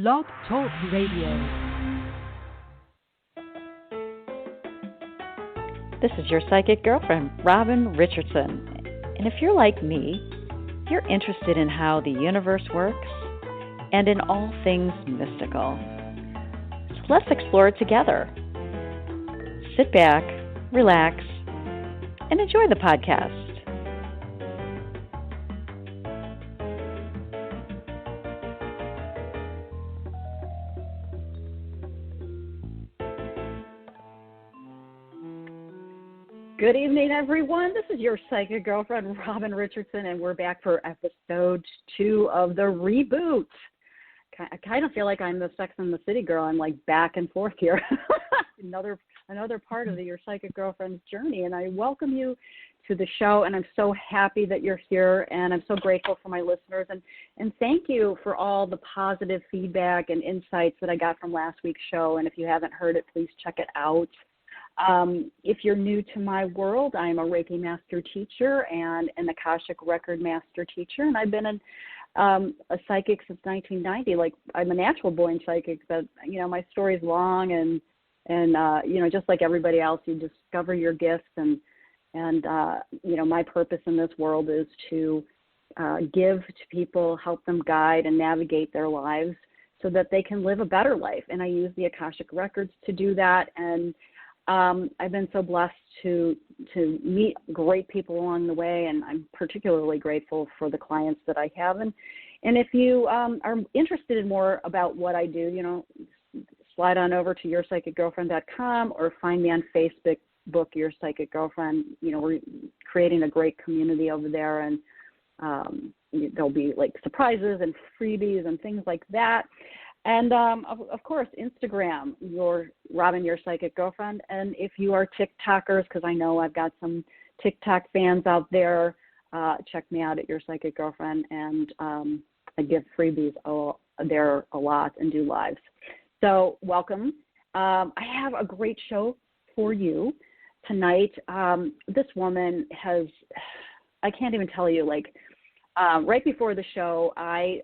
Blog Talk Radio. This is your psychic girlfriend, Robin Richardson. And if you're like me, you're interested in how the universe works and in all things mystical. So let's explore it together. Sit back, relax, and enjoy the podcast. Good evening, everyone. This is your psychic girlfriend, Robin Richardson, and we're back for episode 2 of the reboot. I kind of feel like I'm the Sex and the City girl. I'm like back and forth here. another part of Your Psychic Girlfriend's journey, and I welcome you to the show, and I'm so happy that you're here, and I'm so grateful for my listeners, and thank you for all the positive feedback and insights that I got from last week's show, and if you haven't heard it, please check it out. If you're new to my world, I'm a Reiki Master Teacher and an Akashic Record Master Teacher, and I've been a psychic since 1990. Like, I'm a natural born psychic, but, you know, my story's long, and you know, just like everybody else, you discover your gifts, and you know, my purpose in this world is to give to people, help them guide and navigate their lives so that they can live a better life, and I use the Akashic Records to do that, and I've been so blessed to meet great people along the way, and I'm particularly grateful for the clients that I have. And if you are interested in more about what I do, you know, slide on over to yourpsychicgirlfriend.com or find me on Facebook, Your Psychic Girlfriend. You know, we're creating a great community over there, and there'll be like surprises and freebies and things like that. And, of course, Instagram, Your Psychic Girlfriend. And if you are TikTokers, because I know I've got some TikTok fans out there, check me out at Your Psychic Girlfriend. And I give freebies there a lot and do lives. So welcome. I have a great show for you tonight. This woman I can't even tell you, like, right before the show, I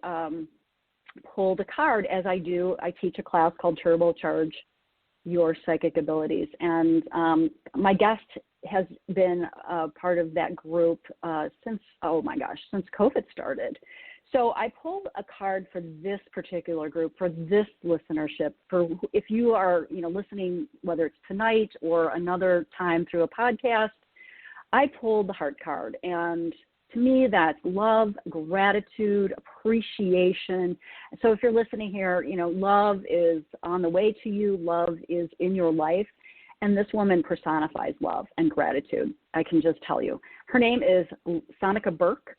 pulled a card, as I do. I teach a class called Turbocharge Your Psychic Abilities, and my guest has been part of that group since COVID started. So I pulled a card for this particular group, for this listenership, for if you are, you know, listening, whether it's tonight or another time through a podcast. I pulled the heart card, and to me, that's love, gratitude, appreciation. So if you're listening here, you know, love is on the way to you. Love is in your life. And this woman personifies love and gratitude. I can just tell you. Her name is Sanika Bhurke.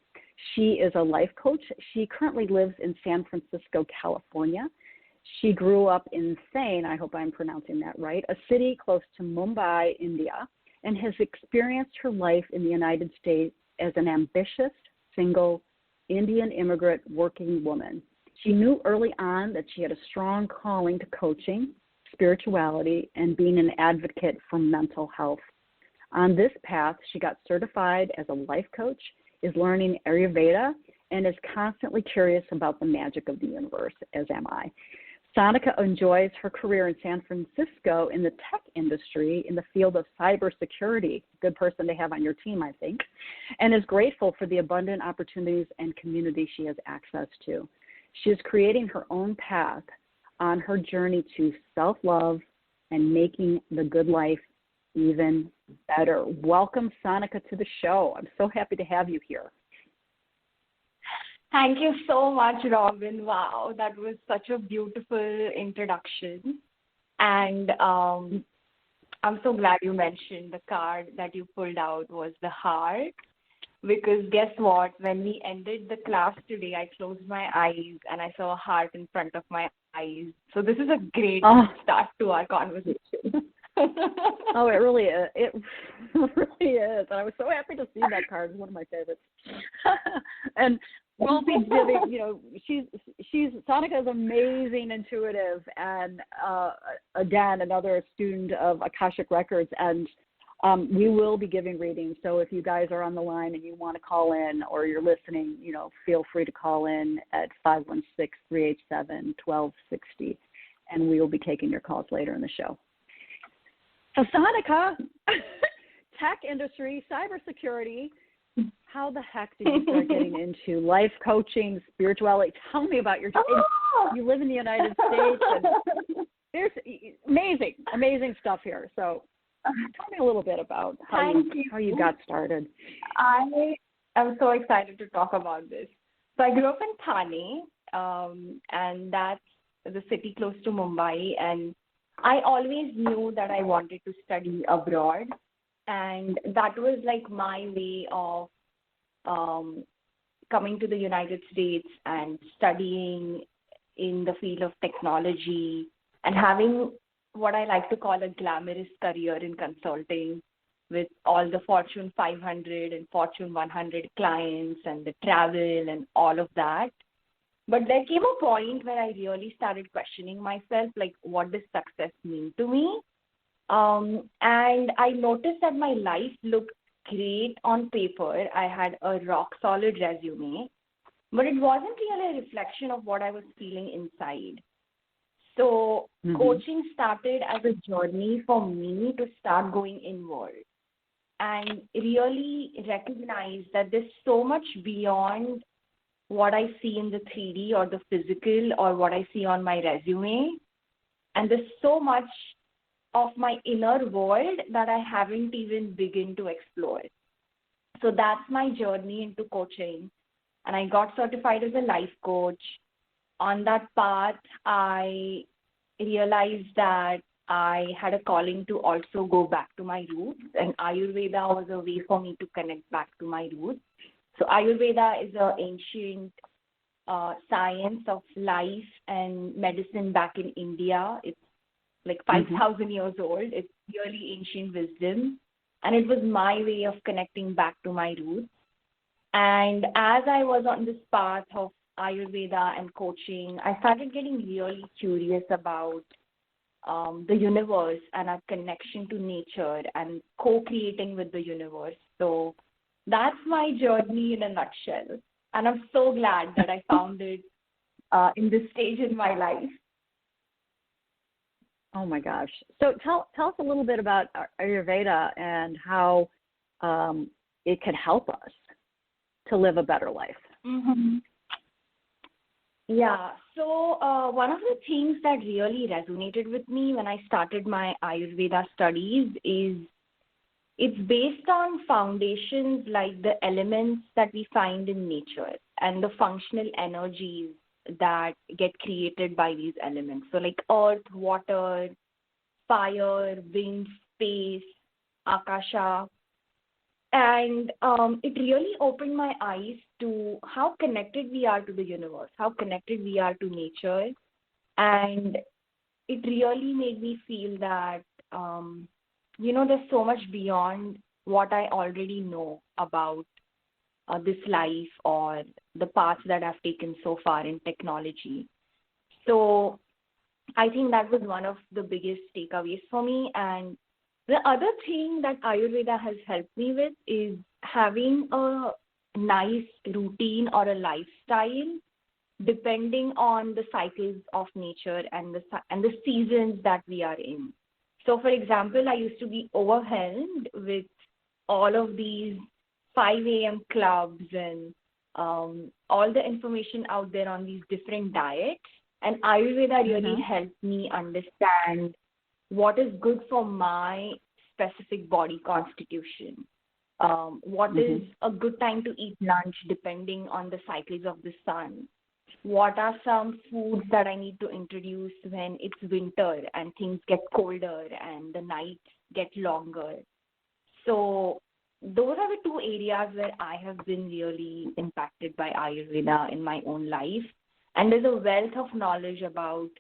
She is a life coach. She currently lives in San Francisco, California. She grew up in Thane, I hope I'm pronouncing that right, a city close to Mumbai, India, and has experienced her life in the United States as an ambitious, single, Indian immigrant working woman. She knew early on that she had a strong calling to coaching, spirituality, and being an advocate for mental health. On this path, she got certified as a life coach, is learning Ayurveda, and is constantly curious about the magic of the universe, as am I. Sanika enjoys her career in San Francisco in the tech industry in the field of cybersecurity. Good person to have on your team, I think, and is grateful for the abundant opportunities and community she has access to. She is creating her own path on her journey to self-love and making the good life even better. Welcome, Sanika, to the show. I'm so happy to have you here. Thank you so much, Robin. Wow, that was such a beautiful introduction. And I'm so glad you mentioned the card that you pulled out was the heart. Because guess what? When we ended the class today, I closed my eyes and I saw a heart in front of my eyes. So this is a great start to our conversation. Oh, it really is. It really is. And I was so happy to see that card. It's one of my favorites. And we'll be giving, you know, Sanika is amazing, intuitive, and again, another student of Akashic Records. And We will be giving readings. So if you guys are on the line and you want to call in or you're listening, feel free to call in at 516-387-1260, and we will be taking your calls later in the show. So Sanika, tech industry, cybersecurity, how the heck did you start getting into life coaching, spirituality? Tell me about your you live in the United States, and there's amazing stuff here. So tell me a little bit about how you got started. I am so excited to talk about this. So I grew up in Thane, and that's the city close to Mumbai, and I always knew that I wanted to study abroad, and that was like my way of coming to the United States and studying in the field of technology and having what I like to call a glamorous career in consulting with all the Fortune 500 and Fortune 100 clients and the travel and all of that. But there came a point where I really started questioning myself, like, what does success mean to me? And I noticed that my life looked great on paper. I had a rock-solid resume, but it wasn't really a reflection of what I was feeling inside. So coaching started as a journey for me to start going inward and really recognize that there's so much beyond what I see in the 3D or the physical or what I see on my resume. And there's so much of my inner world that I haven't even begun to explore. So that's my journey into coaching. And I got certified as a life coach. On that path, I realized that I had a calling to also go back to my roots, and Ayurveda was a way for me to connect back to my roots. So Ayurveda is an ancient science of life and medicine back in India. It's like 5,000 years old. It's really ancient wisdom. And it was my way of connecting back to my roots. And as I was on this path of Ayurveda and coaching, I started getting really curious about the universe and our connection to nature and co-creating with the universe. So that's my journey in a nutshell. And I'm so glad that I found it in this stage in my life. Oh my gosh. So tell us a little bit about Ayurveda and how it can help us to live a better life. Yeah. So one of the things that really resonated with me when I started my Ayurveda studies is it's based on foundations like the elements that we find in nature and the functional energies that get created by these elements. So like earth, water, fire, wind, space, akasha. And it really opened my eyes to how connected we are to the universe, how connected we are to nature. And it really made me feel that, there's so much beyond what I already know about this life or the paths that I've taken so far in technology. So I think that was one of the biggest takeaways for me. And the other thing that Ayurveda has helped me with is having a nice routine or a lifestyle depending on the cycles of nature and the seasons that we are in. So, for example, I used to be overwhelmed with all of these 5 a.m. clubs and all the information out there on these different diets. And Ayurveda really helped me understand what is good for my specific body constitution. What is a good time to eat lunch depending on the cycles of the sun? What are some foods that I need to introduce when it's winter and things get colder and the nights get longer? So those are the two areas where I have been really impacted by Ayurveda in my own life. And there's a wealth of knowledge about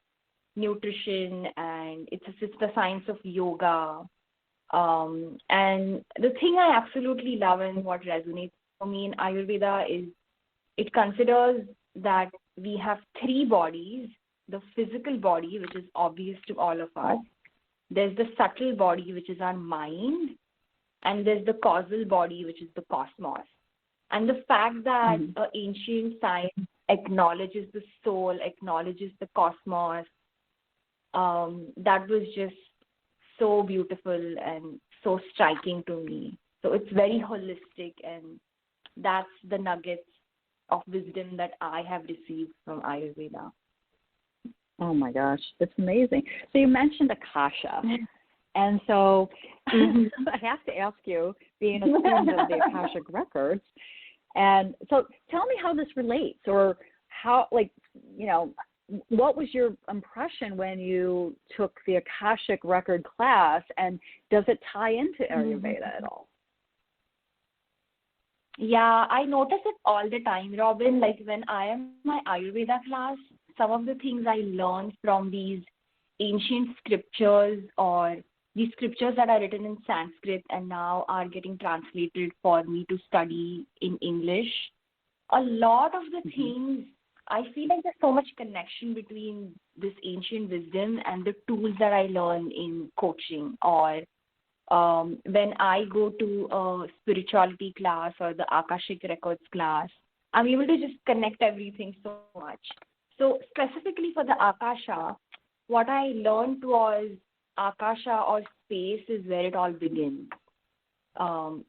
nutrition, and it's the science of yoga. And the thing I absolutely love and what resonates for me in Ayurveda is it considers that we have 3 bodies: the physical body, which is obvious to all of us. There's the subtle body, which is our mind. and there's the causal body, which is the cosmos. And the fact that ancient science acknowledges the soul, acknowledges the cosmos, that was just so beautiful and so striking to me. So it's very holistic, and that's the nuggets of wisdom that I have received from Ayurveda. Oh my gosh, it's amazing. So you mentioned Akasha. And so I have to ask you, being a student of the Akashic Records, and so tell me how this relates, or how, like, you know, what was your impression when you took the Akashic Record class, and does it tie into Ayurveda at all? Yeah, I notice it all the time, Robin. Like when I am in my Ayurveda class, some of the things I learned from these ancient scriptures, or these scriptures that are written in Sanskrit and now are getting translated for me to study in English, a lot of the things, I feel like there's so much connection between this ancient wisdom and the tools that I learn in coaching, or when I go to a spirituality class or the Akashic Records class. I'm able to just connect everything so much. So specifically for the Akasha, what I learned was Akasha, or space, is where it all begins.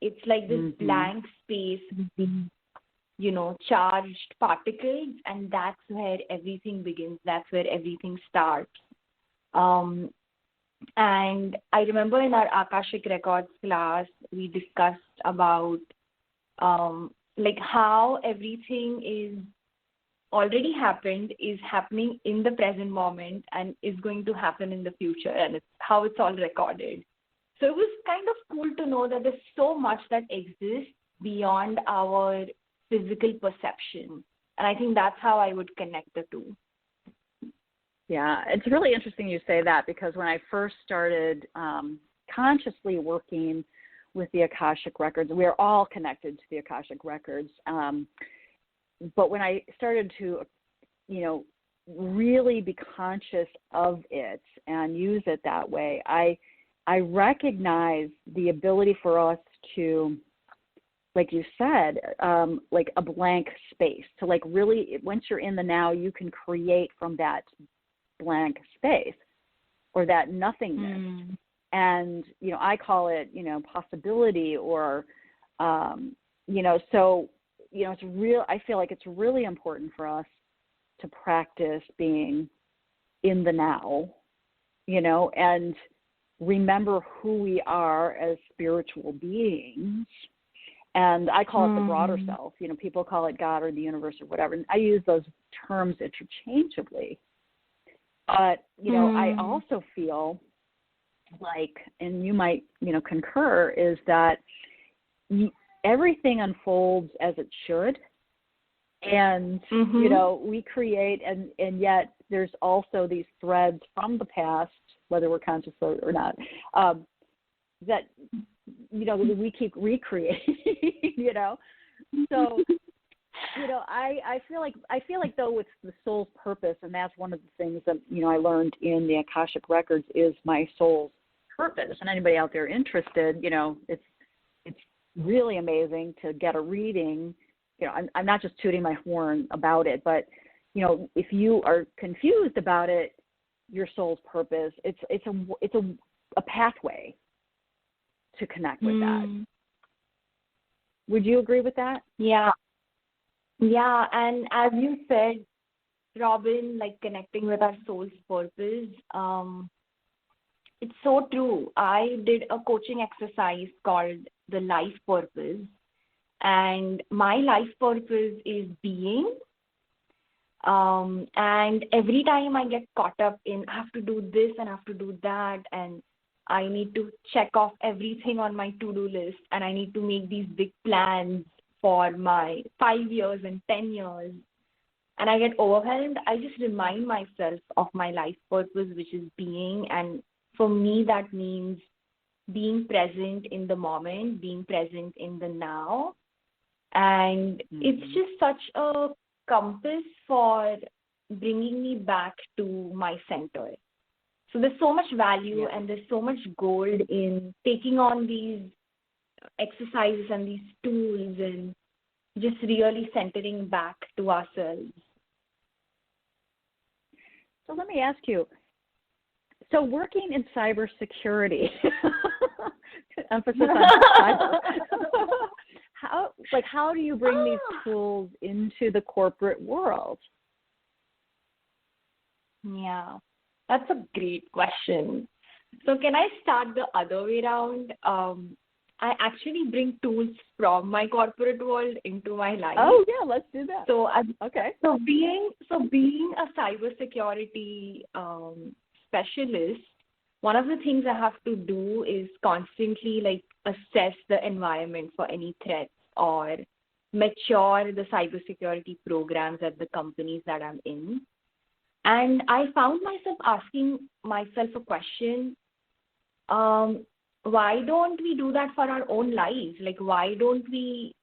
It's like this blank space with, you know, charged particles, and that's where everything begins. That's where everything starts. And I remember in our Akashic Records class, we discussed about like how everything is already happened, is happening in the present moment, and is going to happen in the future, and it's how it's all recorded. So it was kind of cool to know that there's so much that exists beyond our physical perception. And I think that's how I would connect the two. Yeah, it's really interesting you say that, because when I first started consciously working with the Akashic Records, we are all connected to the Akashic Records. But when I started to, you know, really be conscious of it and use it that way, I recognize the ability for us to, like you said, like a blank space, to like really, once you're in the now, you can create from that blank space or that nothingness. And, you know, I call it, you know, possibility, or, you know, so, you know, it's real. I feel like it's really important for us to practice being in the now, you know, and remember who we are as spiritual beings. And I call it the broader self. You know, people call it God or the universe or whatever. And I use those terms interchangeably. But, you know, I also feel like, and you might, you know, concur, is that everything unfolds as it should. And, you know, we create, and yet there's also these threads from the past, whether we're conscious or not, that, you know, we keep recreating, you know. So, you know, I feel like though, with the soul's purpose, and that's one of the things that, you know, I learned in the Akashic Records, is my soul's purpose. And anybody out there interested, you know, it's really amazing to get a reading. You know, I'm not just tooting my horn about it, but, you know, if you are confused about it, your soul's purpose, it's a pathway to connect with that. Would you agree with that? Yeah. Yeah, and as you said, Robin, like connecting with our soul's purpose, it's so true. I did a coaching exercise called the life purpose, and my life purpose is being. And every time I get caught up in, I have to do this and I have to do that, and I need to check off everything on my to-do list, and I need to make these big plans for my 5 years and 10 years, and I get overwhelmed, I just remind myself of my life purpose, which is being. And for me, that means being present in the moment, being present in the now. And it's just such a compass for bringing me back to my center. So there's so much value and there's so much gold in taking on these exercises and these tools and just really centering back to ourselves. So let me ask you, so working in cybersecurity, emphasis on cyber, how do you bring these tools into the corporate world? Yeah, that's a great question. So can I start the other way around? I actually bring tools from my corporate world into my life. Oh yeah, let's do that. So okay. So being a cybersecurity specialist, one of the things I have to do is constantly like assess the environment for any threats or mature the cybersecurity programs at the companies that I'm in. And I found myself asking myself a question. Why don't we do that for our own lives? Like, why don't we,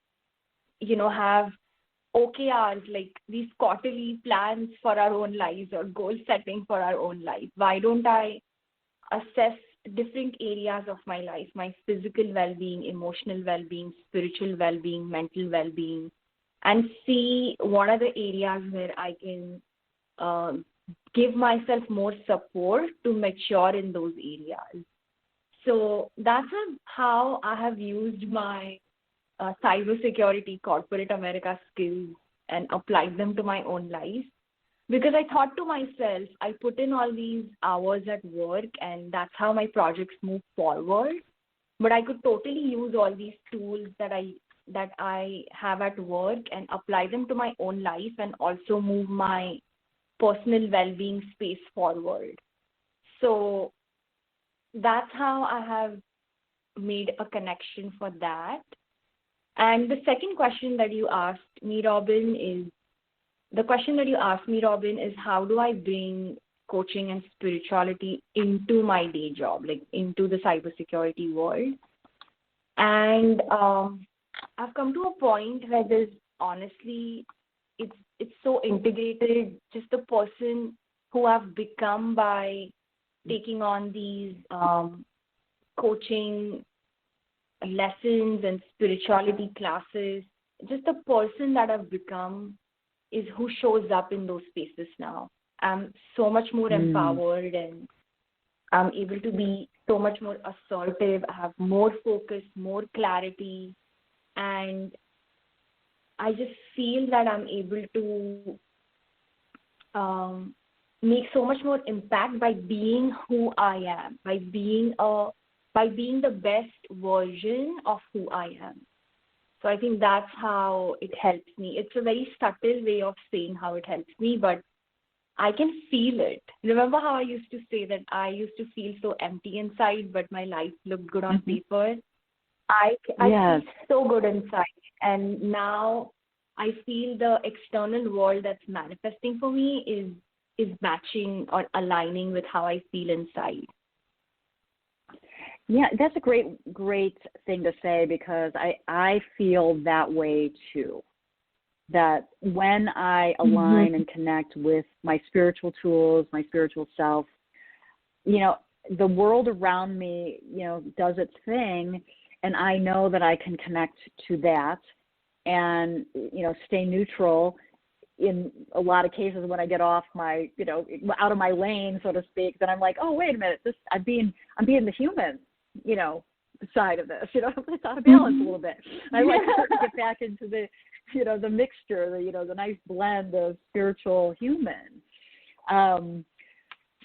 have OKRs, like these quarterly plans for our own lives or goal setting for our own life? Why don't I assess different areas of my life, my physical well-being, emotional well-being, spiritual well-being, mental well-being, and see what are the areas where I can give myself more support to mature in those areas. So that's how I have used my cybersecurity corporate America skills and applied them to my own life. Because I thought to myself, I put in all these hours at work and that's how my projects move forward. But I could totally use all these tools that I have at work and apply them to my own life and also move my personal well-being space forward. So that's how I have made a connection for that. And the second question that you asked me, Robin, is how do I bring coaching and spirituality into my day job, like into the cybersecurity world? And I've come to a point where there's honestly, it's so integrated, just the person who I've become by taking on these coaching lessons and spirituality classes, just the person that I've become is who shows up in those spaces now. I'm so much more empowered and I'm able to be so much more assertive. I have more focus, more clarity, and I just feel that I'm able to make so much more impact by being who I am, by being the best version of who I am. So I think that's how it helps me. It's a very subtle way of saying how it helps me, but I can feel it. Remember how I used to say that I used to feel so empty inside, but my life looked good on paper? I feel so good inside. And now I feel the external world that's manifesting for me is matching or aligning with how I feel inside. Yeah, that's a great thing to say, because I feel that way too. That when I align and connect with my spiritual tools, my spiritual self, the world around me, does its thing, and I know that I can connect to that and, stay neutral in a lot of cases when I get off my, out of my lane, so to speak. Then I'm like, oh, wait a minute, I'm being the human, side of this, it's out of balance a little bit. I like to get back into the, the mixture, the nice blend of spiritual human.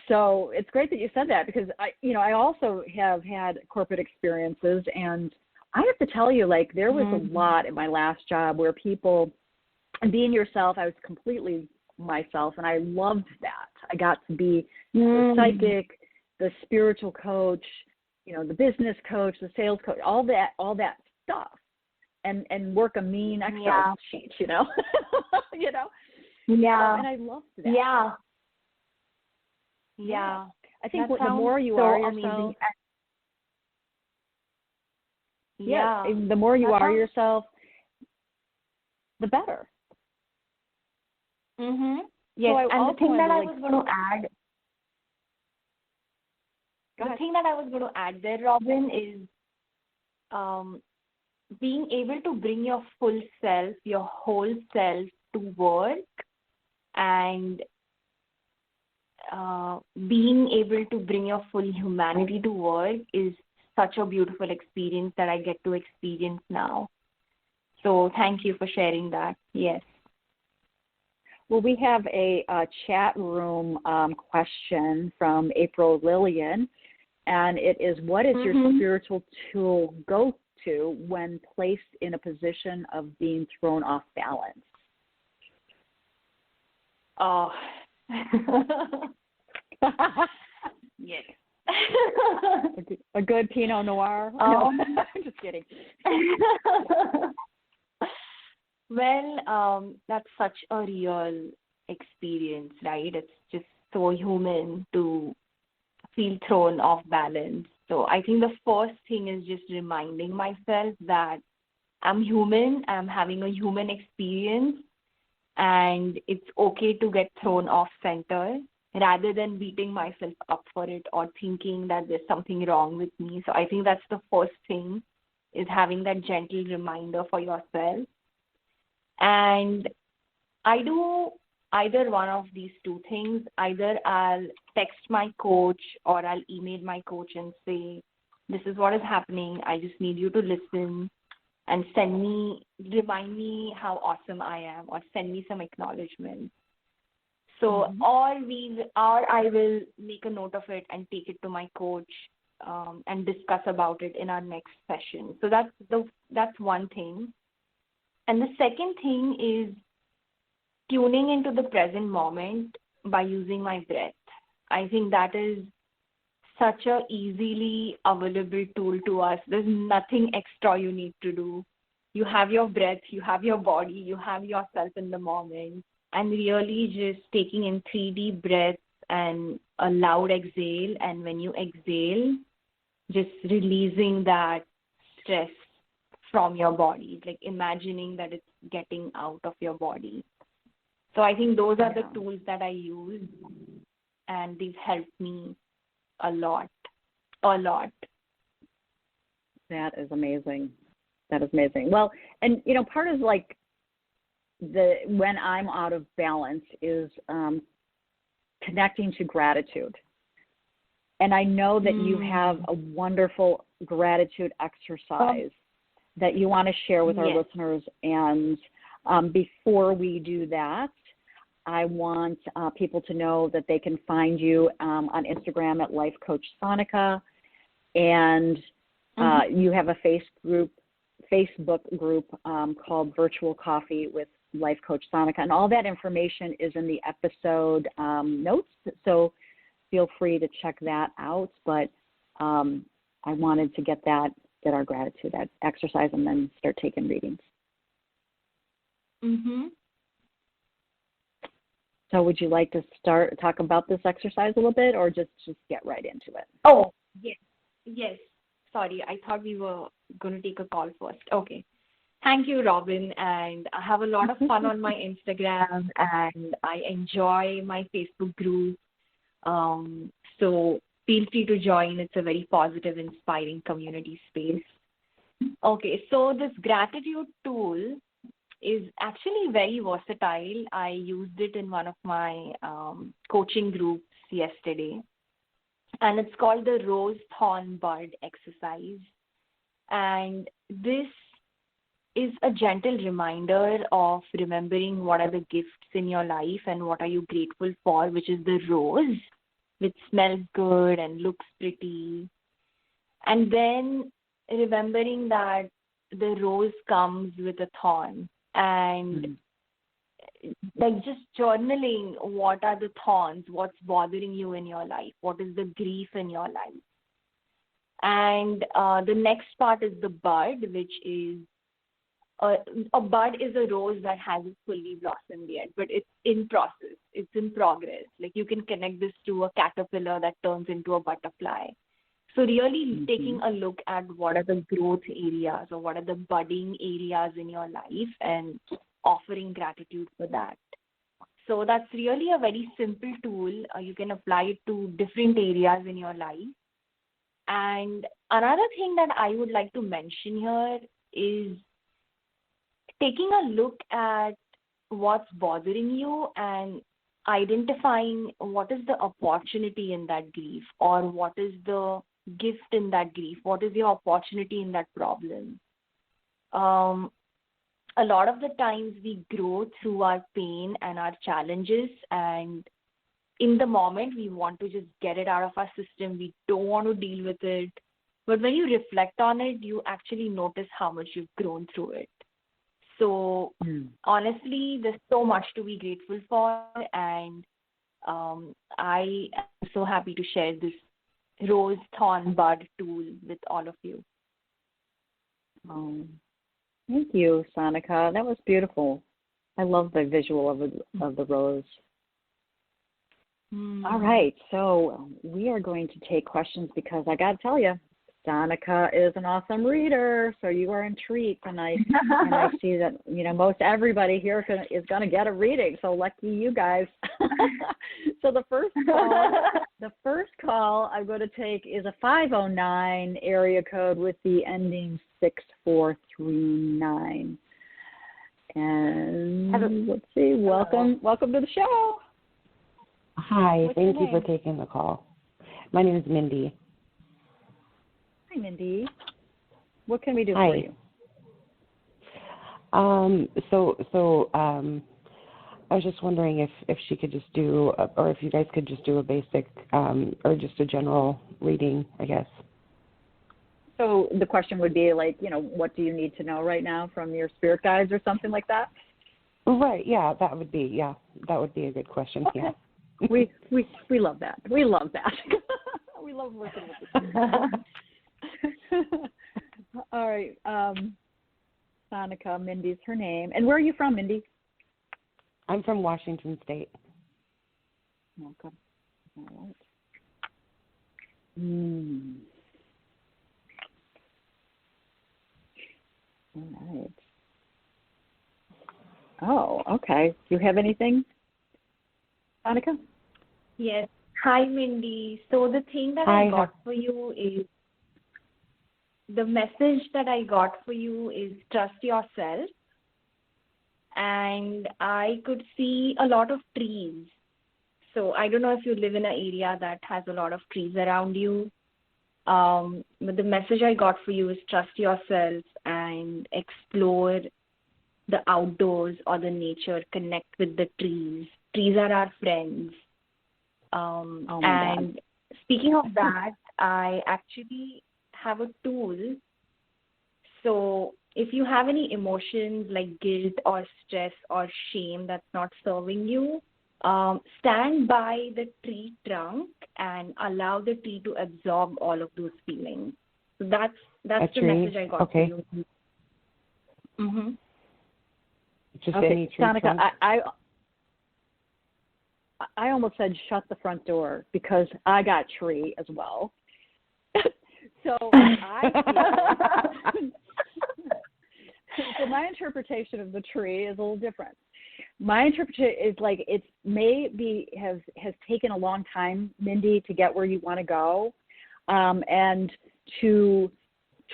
So it's great that you said that, because I also have had corporate experiences, and I have to tell you, like, there was a lot in my last job where people, and being yourself, I was completely myself, and I loved that. I got to be the psychic, the spiritual coach, the business coach, the sales coach, all that stuff, and work a mean Excel sheet, Yeah. And I loved that. Yeah. I think the more you are yourself, the more you are yourself, the better. Yes, so and the thing that I was going to add, there, Robin, is being able to bring your full self, your whole self to work, and being able to bring your full humanity to work is such a beautiful experience that I get to experience now. So thank you for sharing that. Yes. Well, we have a chat room question from April Lillian, and it is, what is your spiritual tool go-to when placed in a position of being thrown off balance? Oh. Yes. A good Pinot Noir? No, I'm just kidding. Well, that's such a real experience, right? It's just so human to feel thrown off balance. So I think the first thing is just reminding myself that I'm human, I'm having a human experience, and it's okay to get thrown off center rather than beating myself up for it or thinking that there's something wrong with me. So I think that's the first thing, is having that gentle reminder for yourself. And I do either one of these two things. Either I'll text my coach or I'll email my coach and say, this is what is happening. I just need you to listen and remind me how awesome I am, or send me some acknowledgement. So, or I will make a note of it and take it to my coach and discuss about it in our next session. So that's one thing. And the second thing is tuning into the present moment by using my breath. I think that is such a easily available tool to us. There's nothing extra you need to do. You have your breath, you have your body, you have yourself in the moment, and really just taking in 3 deep breaths and a loud exhale. And when you exhale, just releasing that stress from your body, like imagining that it's getting out of your body. So I think those are the tools that I use, and they've helped me a lot. That is amazing. That is amazing. Well, and part of like when I'm out of balance is connecting to gratitude. And I know that you have a wonderful gratitude exercise that you want to share with our listeners. And before we do that, I want people to know that they can find you on Instagram at Life Coach Sanika, and you have a Facebook group called Virtual Coffee with Life Coach Sanika, and all that information is in the episode notes, so feel free to check that out. But I wanted to get our gratitude exercise and then start taking readings. So would you like to talk about this exercise a little bit, or just get right into it? Oh, yes. Sorry, I thought we were going to take a call first. Okay. Thank you, Robin. And I have a lot of fun on my Instagram, and I enjoy my Facebook group. So feel free to join. It's a very positive, inspiring community space. Okay, so this gratitude tool is actually very versatile. I used it in one of my coaching groups yesterday, and it's called the Rose Thorn Bud exercise. And this is a gentle reminder of remembering what are the gifts in your life and what are you grateful for, which is the rose, which smells good and looks pretty. And then remembering that the rose comes with a thorn, and like just journaling what are the thorns, what's bothering you in your life, what is the grief in your life. And the next part is the bud, which is a bud is a rose that hasn't fully blossomed yet, but it's in process, it's in progress. Like you can connect this to a caterpillar that turns into a butterfly. So really taking a look at what are the growth areas or what are the budding areas in your life and offering gratitude for that. So that's really a very simple tool. You can apply it to different areas in your life. And another thing that I would like to mention here is taking a look at what's bothering you and identifying what is the opportunity in that grief, or what is the gift in that grief, what is your opportunity in that problem. A lot of the times we grow through our pain and our challenges, and in the moment we want to just get it out of our system. We don't want to deal with it. But when you reflect on it, you actually notice how much you've grown through it. So honestly, there's so much to be grateful for, and I am so happy to share this rose thorn bud tool with all of you. Thank you, Sanika. That was beautiful. I love the visual of the rose. All right, so we are going to take questions because I got to tell you, Sanika is an awesome reader, so you are in treat tonight. And I see that, most everybody here is going to get a reading, so lucky you guys. So the first call I'm going to take is a 509 area code with the ending 6439. And let's see, welcome to the show. Hi, thank you for taking the call. My name is Mindy. Hi, Mindy. What can we do for you? I was just wondering if she could just do, or if you guys could just do a basic, or just a general reading, I guess. So the question would be like, what do you need to know right now from your spirit guides or something like that? Right. Yeah, that would be a good question. Okay. Yeah. We love that. We love that. We love working with you. All right. Sanika, Mindy's her name. And where are you from, Mindy? I'm from Washington State. Welcome. All right. All right. Oh, okay. Do you have anything, Sanika? Yes. Hi, Mindy. So the thing that I got for you is, the message that I got for you is trust yourself. And I could see a lot of trees. So I don't know if you live in an area that has a lot of trees around you. But the message I got for you is trust yourself and explore the outdoors or the nature, connect with the trees. Trees are our friends. And speaking of that, I actually have a tool. So if you have any emotions like guilt or stress or shame that's not serving you, stand by the tree trunk and allow the tree to absorb all of those feelings. So that's the message I got for you. Mm-hmm. Just any tree Sanika, trunk? I almost said shut the front door because I got tree as well. So so my interpretation of the tree is a little different. My interpretation is like it has taken a long time, Mindy, to get where you want to go, and to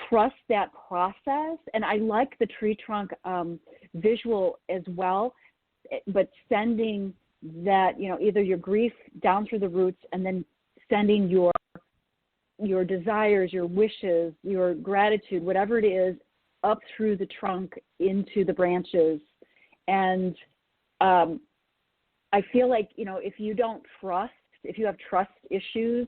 trust that process. And I like the tree trunk visual as well, but sending that, either your grief down through the roots and then sending your desires, your wishes, your gratitude, whatever it is, up through the trunk into the branches. And I feel like, if you have trust issues,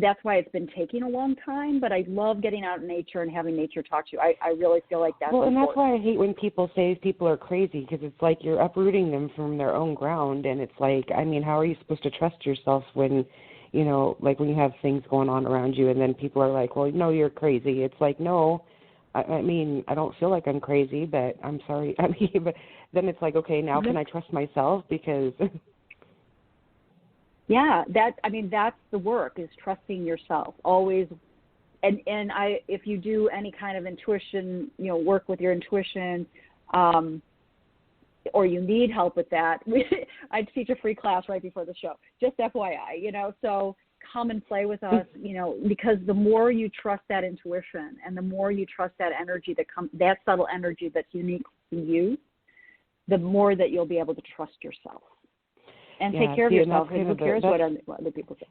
that's why it's been taking a long time. But I love getting out in nature and having nature talk to you. I really feel like that's important. And that's why I hate when people say people are crazy, because it's like you're uprooting them from their own ground. And it's like, how are you supposed to trust yourself when, like when you have things going on around you and then people are like, well, no, you're crazy. It's like, no, I don't feel like I'm crazy, but I'm sorry. But then it's like, okay, now can I trust myself? Because yeah, that's the work, is trusting yourself always. And if you do any kind of intuition, work with your intuition, or you need help with that, I teach a free class right before the show, just FYI, so come and play with us, because the more you trust that intuition and the more you trust that energy that subtle energy that's unique to you, the more that you'll be able to trust yourself and take care of yourself. And who cares what other people say?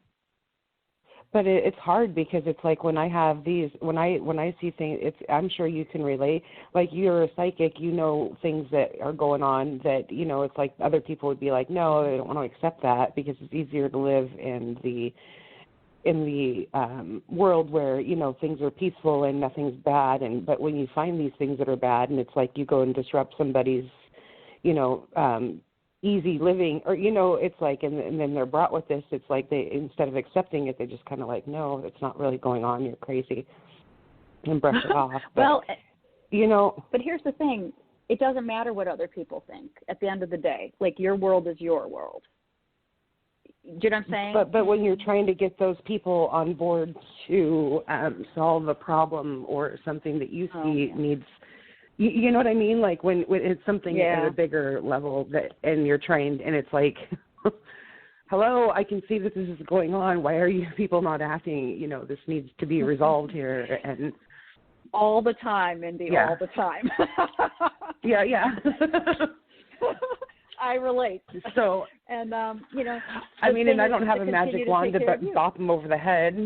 But it's hard because it's like when I have these, when I see things, I'm sure you can relate. Like you're a psychic, things that are going on that, it's like other people would be like, no, they don't want to accept that because it's easier to live in the world where, things are peaceful and nothing's bad. But when you find these things that are bad and it's like you go and disrupt somebody's, easy living, or it's like, and then they're brought with this, it's like they, instead of accepting it, they just kind of like, no, it's not really going on, you're crazy, and brush it off. But, but here's the thing, it doesn't matter what other people think at the end of the day. Like, your world is your world. Do you know what I'm saying? But when you're trying to get those people on board to solve a problem or something that you see needs, you know what I mean? Like when it's something at a bigger level and you're trying, and it's like, hello, I can see that this is going on. Why are you people not acting? This needs to be resolved here. And all the time, Mindy, all the time. yeah. I relate. So, and I mean, and I don't have a magic wand to bop them over the head,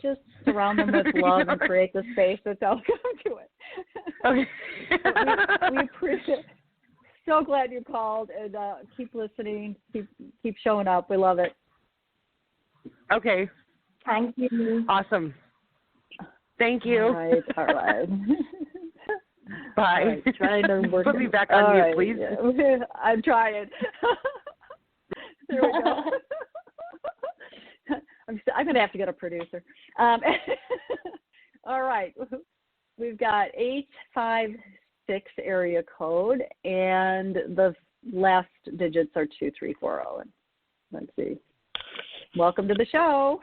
Just surround them with love and create the space that's all going to it. Okay. we appreciate it. So glad you called, and keep listening. Keep showing up. We love it. Okay. Thank you. Awesome. Thank you. All right. Bye. All right, trying to work. Put me back on mute, please. Yeah. I'm trying. There we go. I'm going to have to get a producer. All right. We've got 856 area code, and the last digits are 2340. Let's see. Welcome to the show.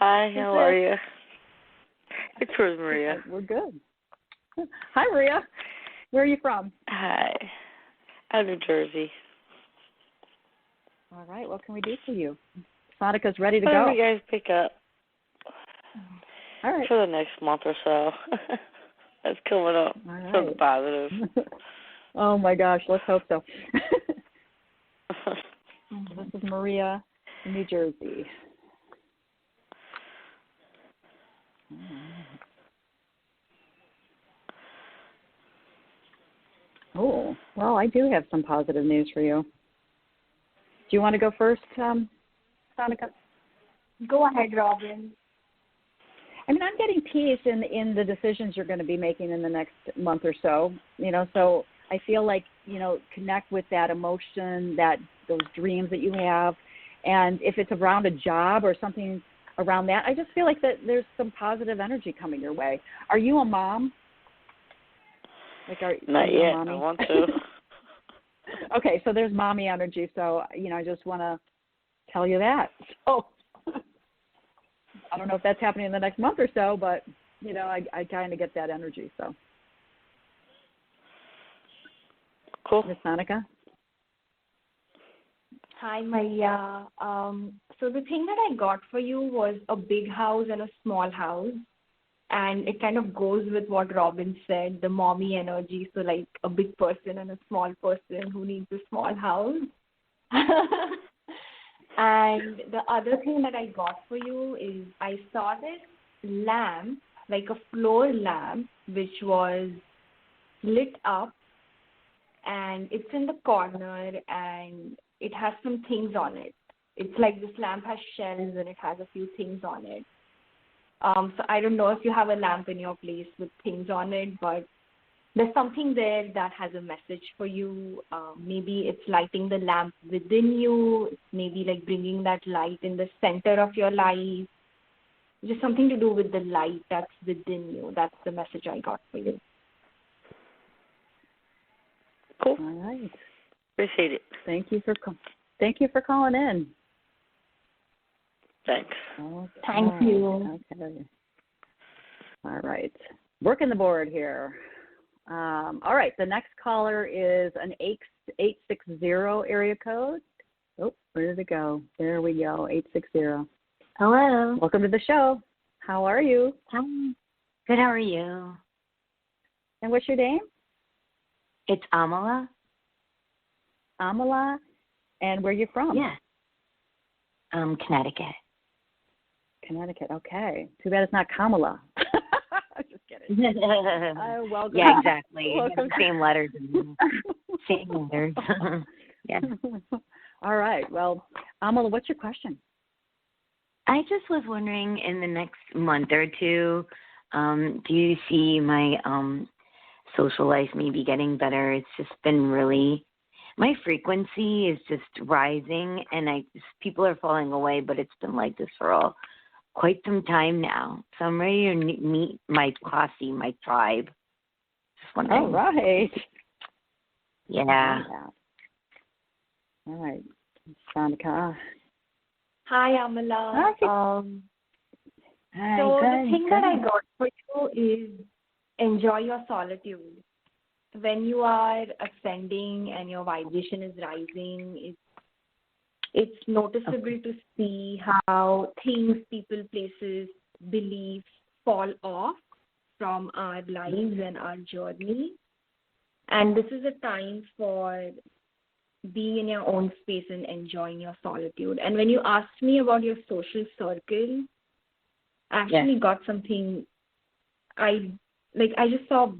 Hi, how are you? It's Maria. We're good. Hi, Maria. Where are you from? Hi. Out of New Jersey. All right. What can we do for you? Sanika's ready to Whatever go. you guys pick up. All right. For the next month or so. That's coming up. All right. Something positive. Oh, my gosh. Let's hope so. This is Maria in New Jersey. Oh, well, I do have some positive news for you. Do you want to go first, Sanika? Go ahead, Robin. I mean, I'm getting peace in the decisions you're going to be making in the next month or so. So I feel like, connect with that emotion, those dreams that you have. And if it's around a job or something around that, I just feel like that there's some positive energy coming your way. Are you a mom? Not yet. I want to. Okay, so there's mommy energy. So, I just want to tell you that. So I don't know if that's happening in the next month or so, but, I kind of get that energy. So. Cool. Ms. Sanika? Hi, Maria. So the thing that I got for you was a big house and a small house. And it kind of goes with what Robin said, the mommy energy. So like a big person and a small person who needs a small house. And the other thing that I got for you is I saw this lamp, like a floor lamp, which was lit up. And it's in the corner and it has some things on it. It's like this lamp has shelves and it has a few things on it. So I don't know if you have a lamp in your place with things on it, but there's something there that has a message for you. Maybe it's lighting the lamp within you. It's maybe like bringing that light in the center of your life. Just something to do with the light that's within you. That's the message I got for you. Cool. All right. Appreciate it. Thank you for calling in. Thanks. Okay. Thank you. Okay. All right. Working the board here. All right. The next caller is an 860 area code. Oh, where did it go? There we go, 860. Hello. Welcome to the show. How are you? Hi. Good, how are you? And what's your name? It's Amala. Amala. And where are you from? Yeah. Connecticut. Connecticut, okay. Too bad it's not Kamala. I'm just kidding. Welcome. Yeah, exactly. Welcome. Same letters. Same letters. Yeah. All right. Well, Amala, what's your question? I just was wondering, in the next month or two, do you see my social life maybe getting better? It's just been really, my frequency is just rising, and people are falling away, but it's been like this for quite some time now. So I'm ready to meet my posse, my tribe. Just wondering. All right. Yeah. All right. Sanika. Hi, Amala. Hi. Hi, so the thing that I got for you is enjoy your solitude. When you are ascending and your vibration is rising, it's noticeable to see how things, people, places, beliefs fall off from our lives and our journey. And this is a time for being in your own space and enjoying your solitude. And when you asked me about your social circle, I actually got something. I just saw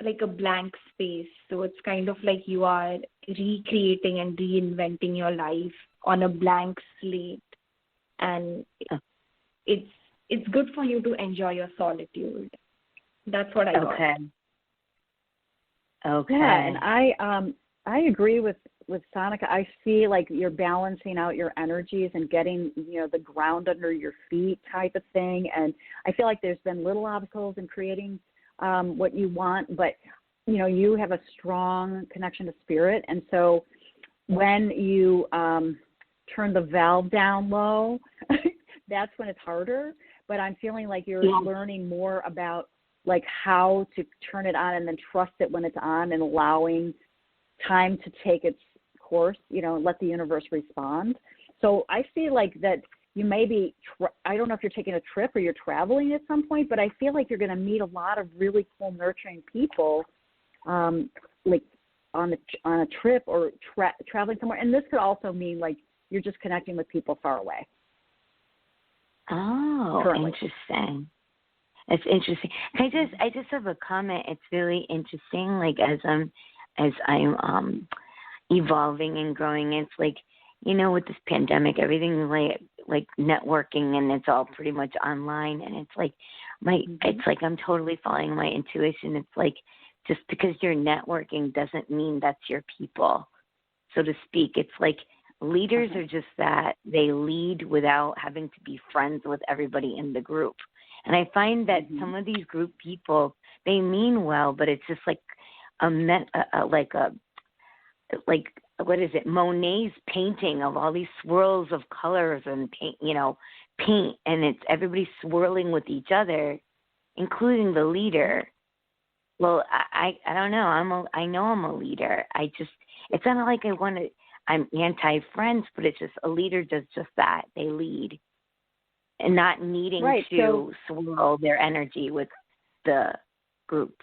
like a blank space. So it's kind of like you are recreating and reinventing your life on a blank slate. And it's good for you to enjoy your solitude. That's what I got. Okay. Yeah, and I agree with Sanika. I see like you're balancing out your energies and getting, the ground under your feet type of thing. And I feel like there's been little obstacles in creating what you want, but, you have a strong connection to spirit. And so when you turn the valve down low, that's when it's harder. But I'm feeling like you're learning more about like how to turn it on and then trust it when it's on, and allowing time to take its course, let the universe respond. So I see like that you may be, I don't know if you're taking a trip or you're traveling at some point, but I feel like you're going to meet a lot of really cool, nurturing people, like on a trip or traveling somewhere. And this could also mean like you're just connecting with people far away. Oh, currently. Interesting. It's interesting. I just have a comment. It's really interesting. Like as I'm evolving and growing, it's like, with this pandemic, everything like networking, and it's all pretty much online. And it's like it's like I'm totally following my intuition. It's like just because you're networking doesn't mean that's your people, so to speak. It's like leaders are just that. They lead without having to be friends with everybody in the group. And I find that some of these group people, they mean well, but it's just like what is it? Monet's painting of all these swirls of colors and paint, and it's everybody swirling with each other, including the leader. Well, I don't know. I know I'm a leader. It's not like I'm anti-friends, but it's just a leader does just that. They lead, and not needing to swirl their energy with the group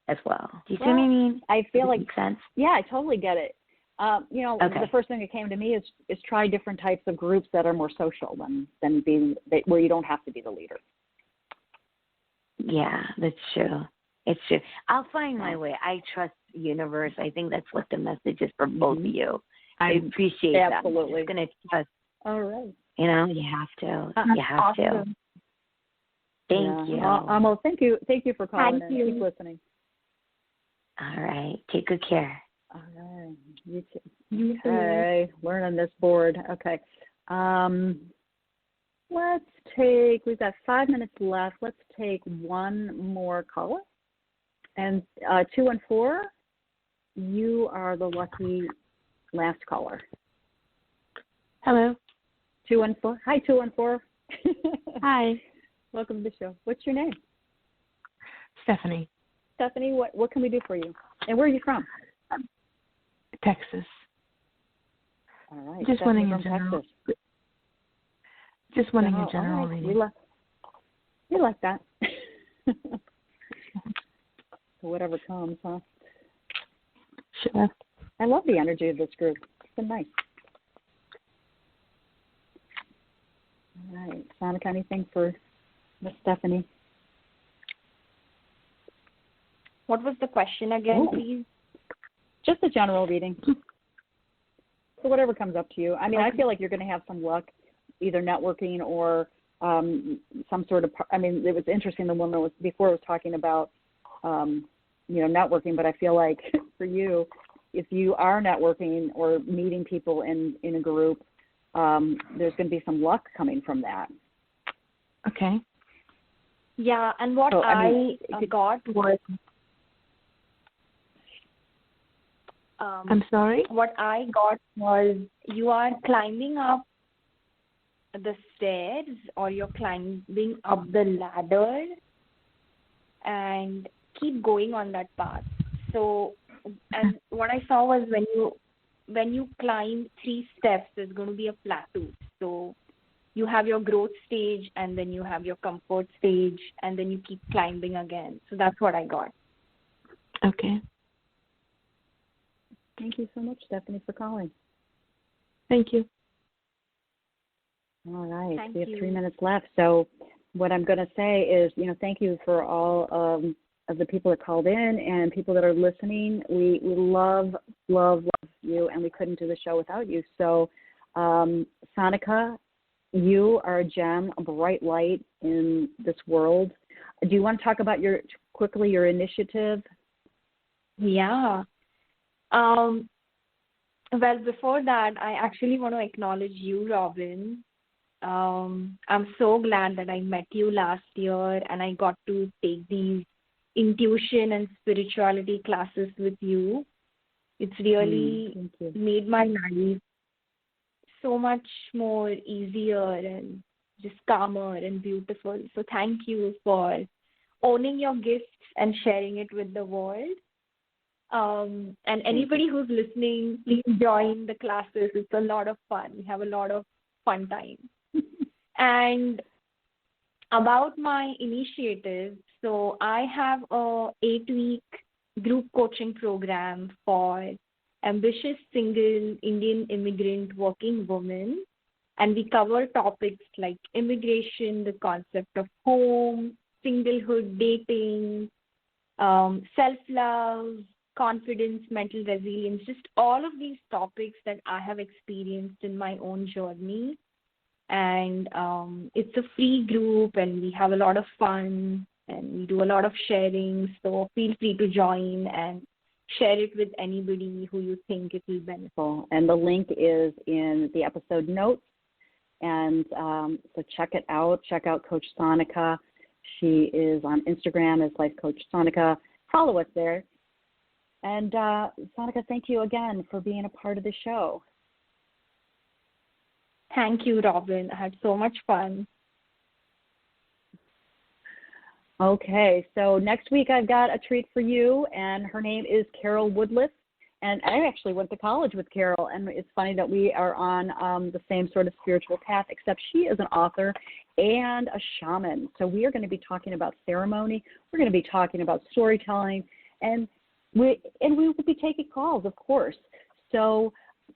as well. Do you see what I mean? I feel like makes sense. Yeah, I totally get it. The first thing that came to me is try different types of groups that are more social than being where you don't have to be the leader. Yeah, that's true. It's true. I'll find my way. I trust the universe. I think that's what the message is for both of you. I appreciate that. Absolutely. I'm going to trust. All right. You have to. You have to. Thank you. Well, thank you. Thank you for calling in. Keep listening. All right. Take good care. All right. You too. Okay. Learning this board. Okay. We've got 5 minutes left. Let's take one more caller. And 214, you are the lucky last caller. Hello. 214. Hi, 214. Hi. Welcome to the show. What's your name? Stephanie. Stephanie, what can we do for you? And where are you from? Texas. All right. Just Stephanie wanting a from general. Texas. Just wanting a All general right. reading. We like that. So whatever comes, huh? Sure. I love the energy of this group. It's been nice. All right. Sanika, anything for Miss Stephanie? What was the question again, please? Just a general reading. So whatever comes up to you. I mean, I feel like you're going to have some luck, either networking or some sort of. I mean, it was interesting. The woman was talking about, networking. But I feel like for you, if you are networking or meeting people in a group, there's going to be some luck coming from that. Okay. Yeah, and what I got was. I'm sorry? What I got was you are climbing up the stairs or you're climbing up the ladder and keep going on that path. So, and what I saw was when you climb 3 steps, there's going to be a plateau. So you have your growth stage and then you have your comfort stage and then you keep climbing again. So that's what I got. Okay. Thank you so much, Stephanie, for calling. Thank you. All right. Thank we have you. 3 minutes left. So what I'm going to say is, thank you for all of the people that called in and people that are listening. We love you, and we couldn't do the show without you. So, Sanika, you are a gem, a bright light in this world. Do you want to talk about your initiative? Yeah. Well, before that, I actually want to acknowledge you, Robin. I'm so glad that I met you last year and I got to take these intuition and spirituality classes with you. It's really made my life so much more easier and just calmer and beautiful. So thank you for owning your gifts and sharing it with the world. And anybody who's listening, please join the classes. It's a lot of fun. We have a lot of fun time. And about my initiative, so I have a 8-week group coaching program for ambitious single Indian immigrant working women. And we cover topics like immigration, the concept of home, singlehood, dating, self-love, confidence, mental resilience, just all of these topics that I have experienced in my own journey. And it's a free group and we have a lot of fun and we do a lot of sharing. So feel free to join and share it with anybody who you think it will benefit. And the link is in the episode notes. And so check it out. Check out Coach Sanika. She is on Instagram as Life Coach Sanika. Follow us there. And Sanika, thank you again for being a part of the show. Thank you, Robin. I had so much fun. Okay, so next week I've got a treat for you, and her name is Carol Woodless. And I actually went to college with Carol, and it's funny that we are on the same sort of spiritual path, except she is an author and a shaman. So we are going to be talking about ceremony. We're going to be talking about storytelling, and we will be taking calls, of course. So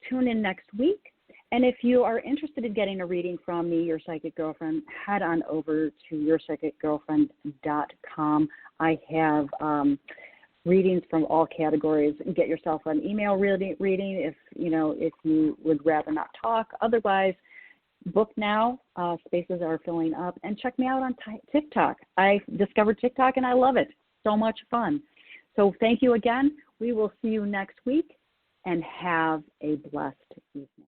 tune in next week. And if you are interested in getting a reading from me, Your Psychic Girlfriend, head on over to yourpsychicgirlfriend.com. I have readings from all categories. Get yourself an email reading if you would rather not talk. Otherwise, book now. Spaces are filling up. And check me out on TikTok. I discovered TikTok and I love it. So much fun. So thank you again. We will see you next week and have a blessed evening.